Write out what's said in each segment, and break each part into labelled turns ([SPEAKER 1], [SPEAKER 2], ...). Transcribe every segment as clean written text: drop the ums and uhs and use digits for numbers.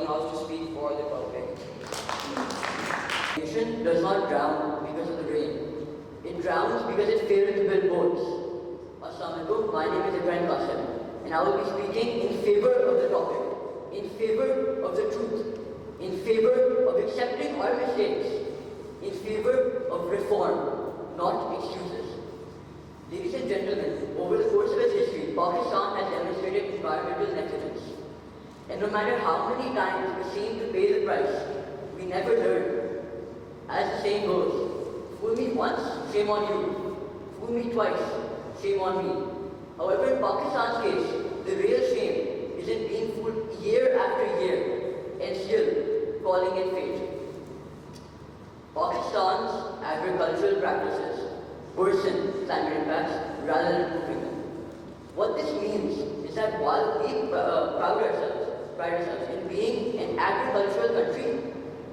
[SPEAKER 1] King House to speak for the topic.
[SPEAKER 2] Nation does not drown because of the rain. It drowns because it failed to build boats. Assalamu alaikum, my name is Ibrahim Qasim, and I will be speaking in favor of the topic, in favor of the truth, in favor of accepting our mistakes, in favor of reform, not excuses. Ladies and gentlemen, over the course of its history, Pakistan has demonstrated environmental negligence. And no matter how many times we seem to pay the price, we never learn. As the saying goes, fool me once, shame on you. Fool me twice, shame on me. However, in Pakistan's case, the real shame is in being fooled year after year and still calling it fate. Pakistan's agricultural practices worsen climate impacts rather than improving them. What this means is that while we pride ourselves in being an agricultural country,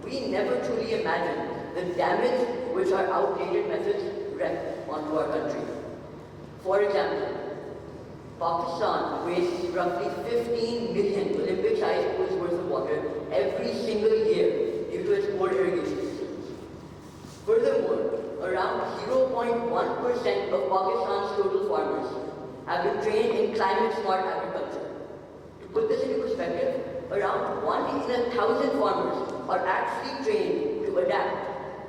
[SPEAKER 2] we never truly imagine the damage which our outdated methods wreak onto our country. For example, Pakistan wastes roughly 15 million Olympic-sized pools worth of water every single year due to its poor irrigation systems. Furthermore, around 0.1% of Pakistan's total farmers have been trained in climate-smart agriculture. To put this into perspective, around 1 in 1,000 farmers are actually trained to adapt,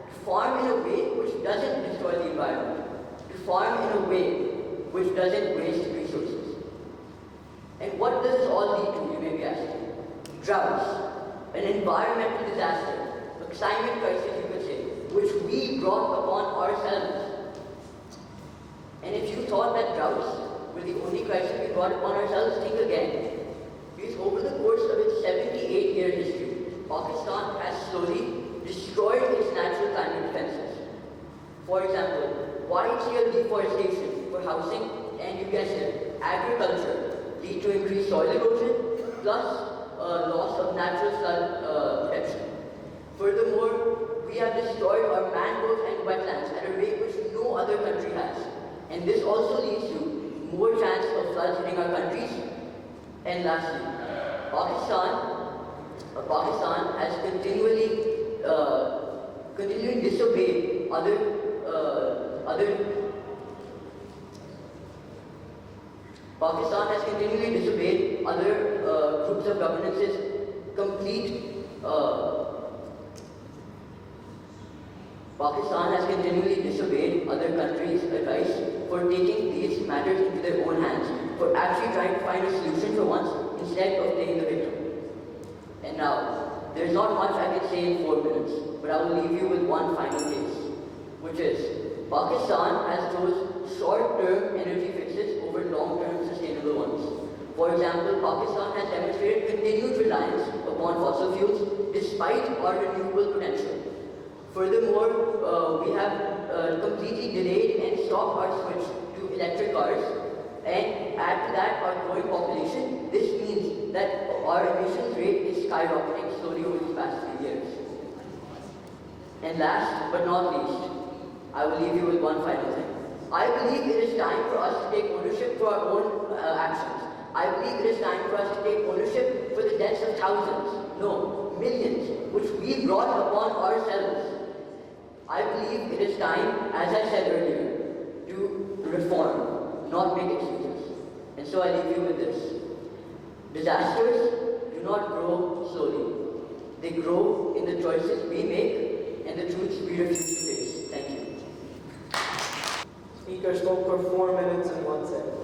[SPEAKER 2] to farm in a way which doesn't destroy the environment, to farm in a way which doesn't waste resources. And what does this all lead to, you may be asking? Droughts, an environmental disaster, a climate crisis, you could say, which we brought upon ourselves. And if you thought that droughts were the only crisis we brought upon ourselves, think again. Because over the course of its 78-year history, Pakistan has slowly destroyed its natural climate defenses. For example, wide-scale deforestation for housing and, you guessed it, agriculture lead to increased soil erosion plus loss of natural flood protection. Furthermore, we have destroyed our mangroves and wetlands at a rate which no other country has. And this also leads to more chance of floods hitting our countries. And lastly, Pakistan has continually disobeyed other groups of governance's Pakistan has continually disobeyed other countries' advice for taking these matters into their own hands, for actually trying to find a solution for once instead of playing the victim. And now, there's not much I can say in 4 minutes, but I will leave you with one final case, which is Pakistan has chose short-term energy fixes over long-term sustainable ones. For example, Pakistan has demonstrated continued reliance upon fossil fuels despite our renewable potential. Furthermore, we have completely delayed and stopped our switch to electric cars, and add to that our growing population. This means that our emissions rate is skyrocketing slowly over these past few years. And last but not least, I will leave you with one final thing. I believe it is time for us to take ownership for our own actions. I believe it is time for us to take ownership for the deaths of thousands, no, millions, which we brought upon ourselves. I believe it is time, as I said earlier, to reform, not make excuses. And so I leave you with this. Disasters do not grow slowly. They grow in the choices we make and the truths we refuse to face. Thank you.
[SPEAKER 3] Speaker spoke for 4 minutes and 1 second.